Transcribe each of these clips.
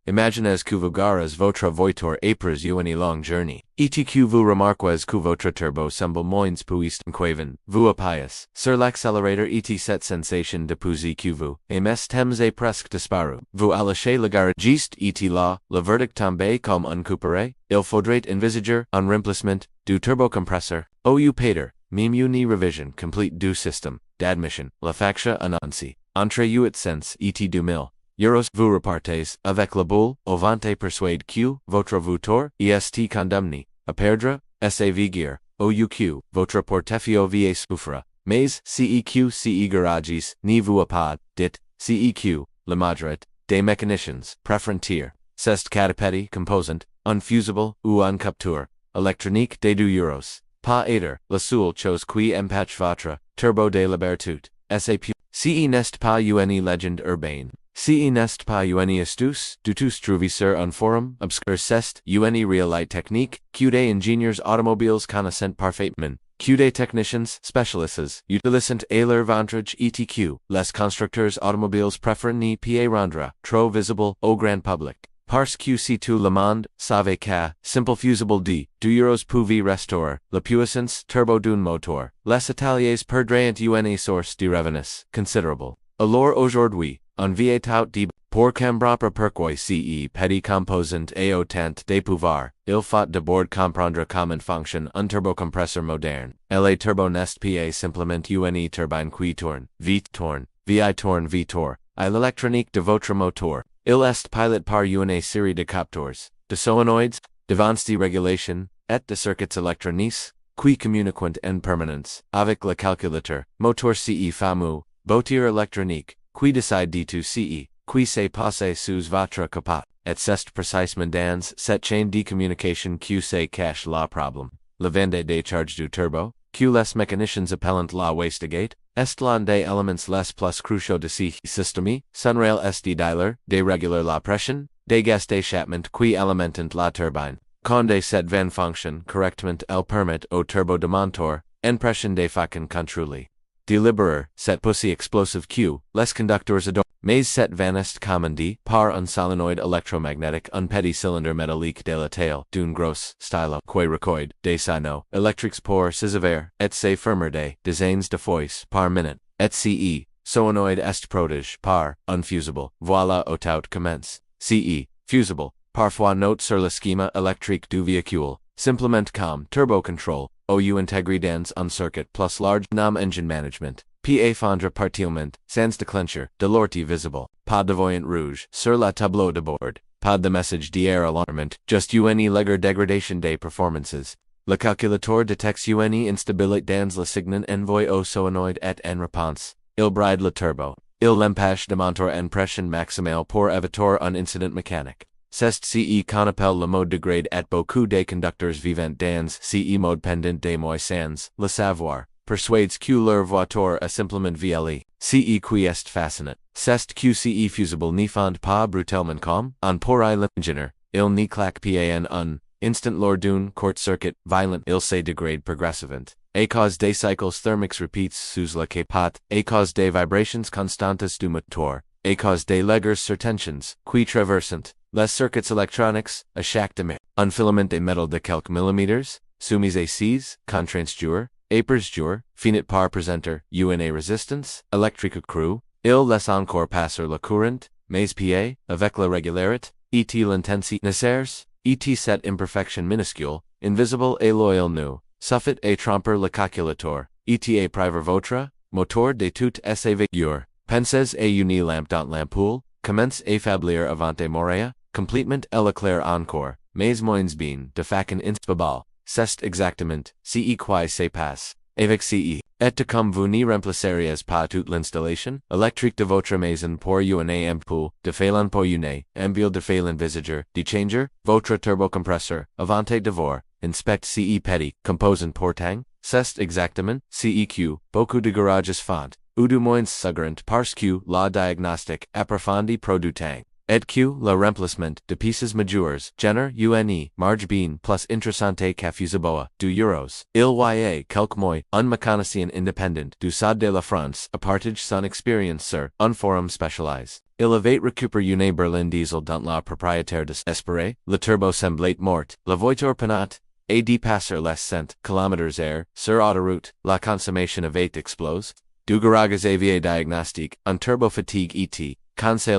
Imaginez que vous garez votre voiture après une longue journée. Et que vous remarquez que votre turbo semble moins puissant qu'avant. Vous appuyez sur l'accélérateur et cette sensation de peser que vous aimez temps est presque disparu. Vous allochez le garage juste et là, le verdict tombe comme un couperet. Il faudrait envisager un remplacement du turbocompresseur. Ou Peter, même une revision complete du système d'admission. La facture annoncée. Entre 800 et 2000 euros. Vous repartez avec la boule au ventre persuade que votre voiture est condamnée à perdre sa vigueur. Ou votre portefeuille va souffrir. Mais ce garages ne vous a pas dit ce la majorité des mécaniciens préfèrent. C'est catapétie composante, un fusible ou un capteur électronique de 2 euros. Pas être la seule chose qui empêche votre turbo de libérer tout. Ce n'est pas une légende urbaine. Ce n'est pas une astuce, du tout trouvé sur un forum obscur. C'est une réalité technique que des ingénieurs automobiles connaissent parfaitement, que des techniciens spécialistes utilisent à leur avantage et que les constructeurs automobiles préfèrent ne pas rendre trop visible au grand public. Parce que si tout le monde savait que simple fusible de 2 euros pouvait restaurer la puissance turbo d'un moteur, les ateliers perdraient une source de revenus considerable. Alors aujourd'hui, on vient tout de pour comprendre pourquoi ce petit composant a autant de pouvoir, il faut d'abord comprendre comment fonctionne un turbocompresseur moderne. Le turbo n'est pas simplement une turbine qui tourne, vi tourne, à l'électronique de votre moteur. Il est piloté par une série de capteurs, de solénoïdes, d'avance de régulation, et de circuits électroniques, qui communiquent en permanence avec le calculateur, moteur ce fameux, Voiture électronique, qui décide de tout ce, qui se passe sous votre capot, et c'est précisément dans cette chaîne de communication que se cache le problème. La vente des charges du turbo, que les mécaniciens appellent la wastegate, est l'un des éléments les plus cruciaux de ce système, son rail est de dilaire, de réguler la pression, des gaz d'échappement qui alimentent la turbine. Quand cette vent fonctionne correctement, elle permet au turbo de monter en pression de façon contrôlée. De libérer cette poussée explosive que les conducteurs adorent. Mais cette vent est commandée par un solénoïde électromagnétique, un petit cylindre métallique de la taille d'un gros stylo qui recueille des signaux électriques pour s'élever et se fermer des dizaines de fois par minute, et ce solénoïde est protégé par un fusible. Voilà où tout commence. Ce fusible, parfois note sur le schéma électrique du véhicule, simplement comme turbo control, ou intégré dans un circuit plus large nom engine management. Pa fondre partiellement, sans déclencher, de l'ortie visible, pas de voyant rouge, sur la tableau de bord, pas de message d'erreur alarmant, just une légère dégradation des performances. Le calculateur détecte une instabilité dans le signal envoyé au solénoïde et en réponse, il bride le turbo, il l'empêche de monter en pression maximale pour éviter un incident mécanique. C'est ce qu'on appelle le mode de grade et beaucoup de conducteurs vivant dans ce mode pendant des mois sans le savoir. Persuades que leur voiture est simplement vieille, ce qui est fascinant. C'est que ce fusible ne fond pas brutalement comme on pourrait l'imaginer, il ne claque pas en un instant lors d'un court-circuit violent, il se dégrade progressivement. À cause des cycles thermiques repeats sous le capot, à cause des vibrations constantes du moteur, à cause des légères surtensions qui traversent les circuits électroniques à chaque demi. Un filament de métal de quelques millimètres, soumis à 6 contraintes dures, Apers dur, finit par présenter une résistance électrique accrue, il laisse encore passer le courant, mais pa, avec la régularité, et l'intensité nécessaires, et cette imperfection minuscule, invisible et loyal nous, suffit à tromper le calculateur, et à priver votre moteur de toute sa vigueur. Pensez à une lampe dans l'ampoule, commence à faiblir avant de mourir, complètement elle éclaire encore, mais moins bien de façon instable. C'est exactement ce qui se passe avec ce. Et comme vous ne remplaceriez pas toute l'installation électrique de votre maison pour une ampoule, de failen pour une ambule de failen visager, de changer votre turbocompresseur, avant de voir, inspect ce petit composant portant, c'est exactement ce que beaucoup de garages font, ou du moins suggèrent parce que la diagnostic approfondie produit. Et que le remplacement de pièces majeures génère une marge bien plus interessante que fusible, 2 euros. Il y a quelques mois, un mécanicien indépendant du sud de la France a partagé son expérience sur un forum spécialisé. Il avait récupère une Berlin diesel dans la propriétaire de Réparez, le turbo semblait mort, la voiture penat, et dépasser les 100 km/h sur autoroute, la consommation avait explose. Du garage avier diagnostic, un turbo fatigue et, conseil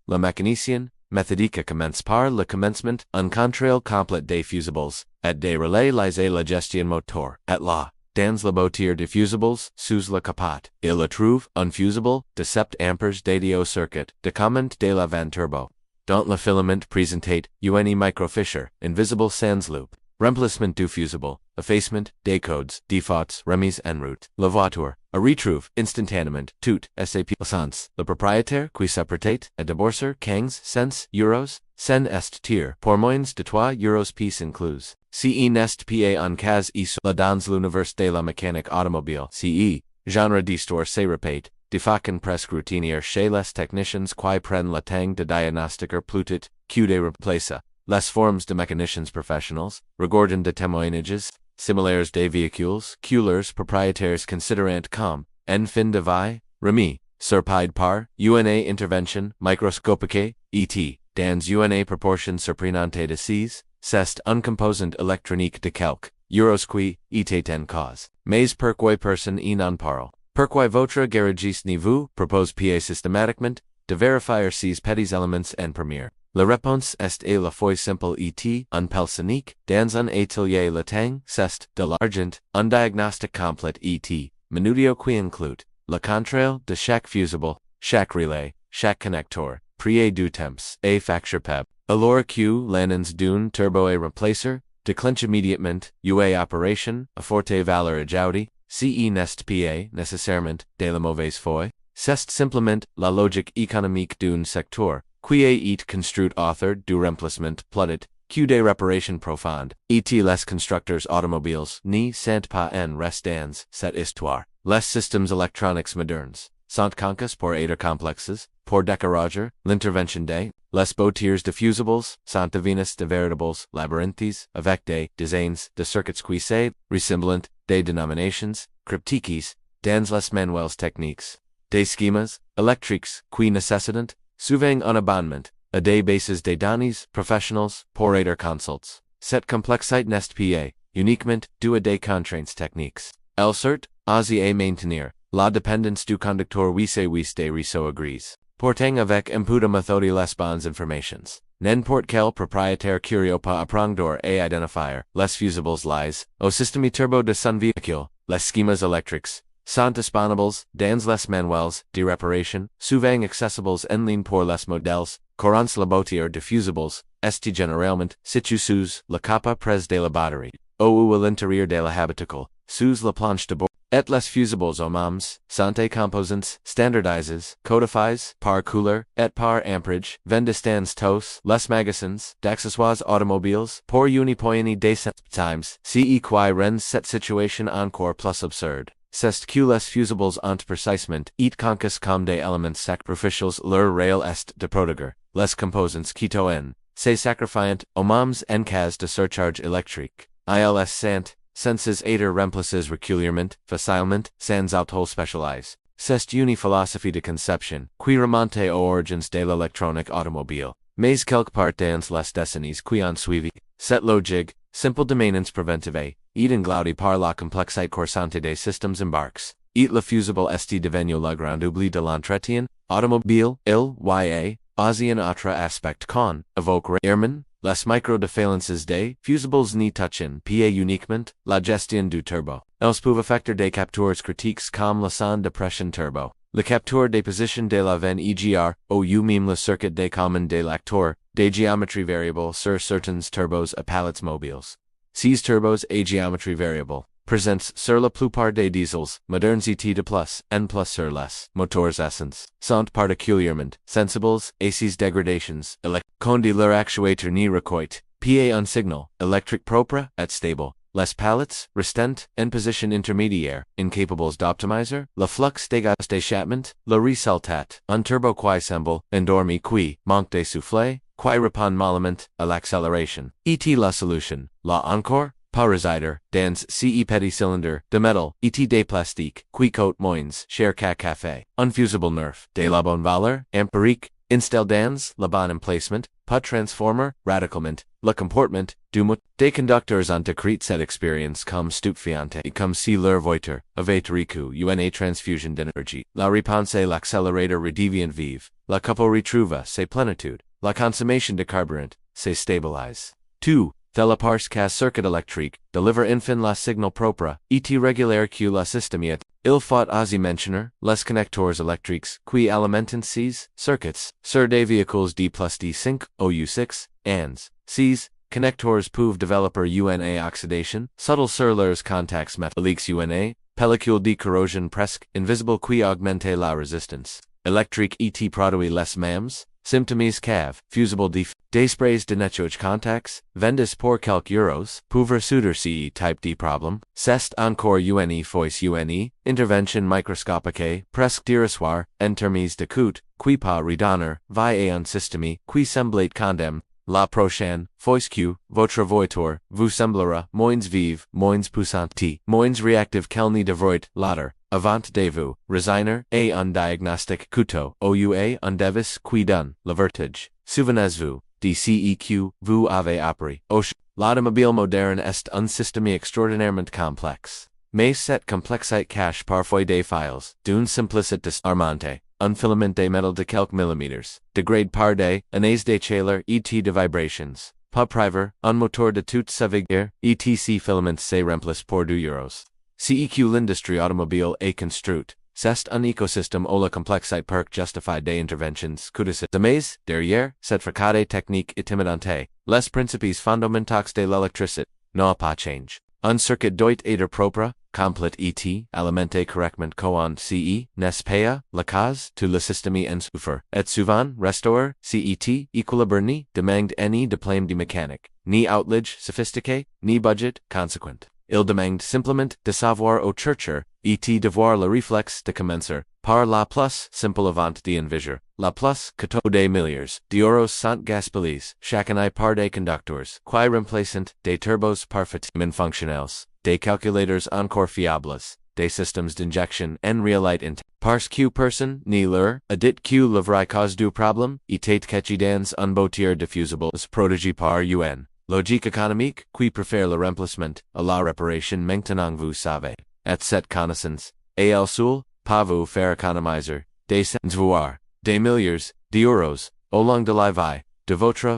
le mécanicien, méthodique commence par le commencement, un contrôle complet des fusibles, et des relais et la gestion moteur, et là, dans la Voiture de fusibles, sous la capote, il le trouve, un fusible, de 7 ampères de au circuit, de commande de la van turbo. Dans le filament présentate, une microfissure, invisible sans loop. Remplacement du fusible, effacement, des codes, defaults, remise en route. La voiture, a retrouve, instantanément, toute, sap puissance. Le propriétaire, qui s'apprête, et débourser 15 cents euros, sen est tier, pour moins de 3 euros piece incluse. Ce n'est pas en cas la dans l'univers de la mécanique automobile. Ce, genre d'histoire se répète, de façon presque routinière chez les techniciens qui prennent le temps de diagnostiquer plutôt que de remplacer. Les formes de mécaniciens professionnels, regardant de témoignages, similaires des véhicules, que leurs propriétaires considérant comme, en fin de vie, remis, surpaid par, une intervention microscopique, et, dans une proportion surprenante de ces, c'est un composant électronique de quelques euros qui était en cause. Mais pourquoi personne en parle? Pourquoi votre garagiste ne vous propose pas systématiquement de vérifier ces petits éléments en première? La réponse est à la fois simple et un peu cynique, dans un atelier le temps, c'est de l'argent, un diagnostic complet et minudio qui inclut le contrôle de chaque fusible, chaque relais, chaque connecteur, prix du temps, et facture peb. Alors que l'annonce d'un turbo est remplacer, déclenche immédiatement, une opération, à forte valeur ajoutée, ce n'est pas nécessairement de la mauvaise foi, c'est simplement la logique économique d'un secteur, qui est construit autour du remplacement plutôt que des réparations profondes, et les constructeurs automobiles ne sont pas en reste dans cette histoire. Les systèmes électroniques modernes sont conçus pour être complexes, pour décourager l'intervention des les voitures de fusibles sont devenues de véritables labyrinthes avec des designs de circuits qui se ressemblent, des dénominations cryptiques dans les manuels techniques, des schémas électriques qui nécessitent souvent un abonnement à des bases de données professionnels pour être consultés. Cette complexité n'est pas uniquement due à des contraintes techniques. Elle sert aussi à maintenir la dépendance du conducteur wisse des réseaux gris. Portant avec input de méthode les bonnes informations. N'importe quel propriétaire curieux peut apprendre et identifier les fusibles lies au système turbo de son véhicule. Les schémas électriques sont disponibles dans les manuels de réparation, souvent accessibles en ligne pour les modèles, courants la Voiture de fusibles, est généralement situé sous la capa pres de la batterie, ou à l'intérieur de la habitacle, sous la planche de bord. Et les fusibles eux-mêmes sont composants standardisés, codifiés par couleur et par amperage, vendent tous les magasins d'accessoires automobiles pour une poignée de centimes, ce qui rend cette situation encore plus absurde. C'est que les fusibles ont précisément et conçus comme des éléments sacrificiels leur rôle est de protéger les composants qui se sacrifiant eux-mêmes en cas de surcharge électrique. Ils sont senses être remplaces régulièrement, facilement, sans auto spécialisé. C'est une philosophie de conception qui remonte aux origines de l'électronique automobile, mais quelque part dans les décennies qui ont suivi. Cette logique, simple de maintenance préventive, est engloutée par la complexité croissante des systèmes embarques, et le fusible est devenu le grand oubli de l'entretien automobile. Il y a aussi un autre aspect qu'on évoque rarement. Les micro-défaillances des fusibles ne touchent pas uniquement la gestion du turbo. Elles peuvent affecter des capteurs critiques comme le son de pression turbo, le capteur des positions de la veine EGR, ou même le circuit des commandes de l'acteur, des géométries variables sur certains turbos à palettes mobiles. Ces turbos à géométrie variable, présents sur la plupart des diesels, modernes et de plus en plus sur les moteurs essence, sont particulièrement sensibles à ces dégradations quand leur actuateur ne recueille pas un signal électrique propre et stable. Les palettes restent en position intermédiaire, incapables d'optimiser le flux des gaz d'échappement, le résultat, un turbo qui semble endormi qui manque de souffle, qui répond mollement à l'accélération. Et la solution, là encore, pas résider dans ce petit cylindre de métal et de plastique qui coûte moins cher qu'à café. Un fusible neuf, de la bonne valeur, empirique, Instel dans, le bon emplacement, pas transformer, radicalement, le comportement, du mot, des conducteurs ont décrit cette expérience comme stupéfiante et comme si leur voiture avait reçu une transfusion d'énergie. La réponse est l'accélérateur redevient vive, la couple retrouve ses plénitudes, la consommation de carburant se stabilise. 2. Thela parce qu'un circuit électrique deliver enfin la signal propre, et régulière que la système. Il faut aussi mentionner les connecteurs électriques qui alimentent ces circuits sur des véhicules D+D5 ou 6 ans. Ces connecteurs peuvent développer une oxydation subtle sur leurs contacts métalliques une pellicule de corrosion presque invisible qui augmente la résistance électrique et produit les mêmes symptômes qu'ave fusible des sprays de nettoyage contacts vendus pour quelques euros pour résoudre ce type de problème. C'est encore une fois une intervention microscopique presque dérisoire en termes de coût qui peut redonner vie à un système qui semblait condamné. La prochaine fois que votre voiture vous semblera moins vive, moins puissante, moins réactive qu'elle ne devrait l'être. Avant de vous resigner à un diagnostic coûteux ou à un devis qui donne le vertige. Souvenez-vous de ce que vous avez appris. L'automobile moderne est un système extraordinairement complexe. Mais cette complexité cache parfois des failles d'une simplicité disarmante. Un filament de métal de quelques millimètres, degrade par des années de chaleur et de vibrations. Pas priver, un moteur de toute sa vigueur, etc. filament se remplace pour 2 euros. CEQ l'industrie automobile est construite. C'est un écosystème où la complexité perk justifie des interventions coûteuses. Mais, derrière, cette fracade technique intimidante, les principes fondamentaux de l'électricité n'a pas changé. Un circuit doit être propre, complet et alimenté correctement quand n'est pas le cas, tout le système en souffre. Et souvent, restaurer cet équilibre ni demande ni diplôme de mécanique, ni outillage sophistiqué, ni budget conséquent. Il demande simplement de savoir au chercher, et de voir le réflexe de commencer par la plus simple avant d'envisager. La plus que des milliards d'euros sont gaspillés chaque année par des conducteurs qui remplacent des turbos parfaitement fonctionnels, des calculateurs encore fiables, des systèmes d'injection en réalité parce que personne ni leur a dit que le vrai cause du problème était caché dans un Voiture de fusible protégé par une logique économique qui préfère le remplacement à la réparation maintenant vous savez. Et cette connaissance, et elle seule, pas vous faire économiser des cents voire des milliards d'euros au long de la vie de votre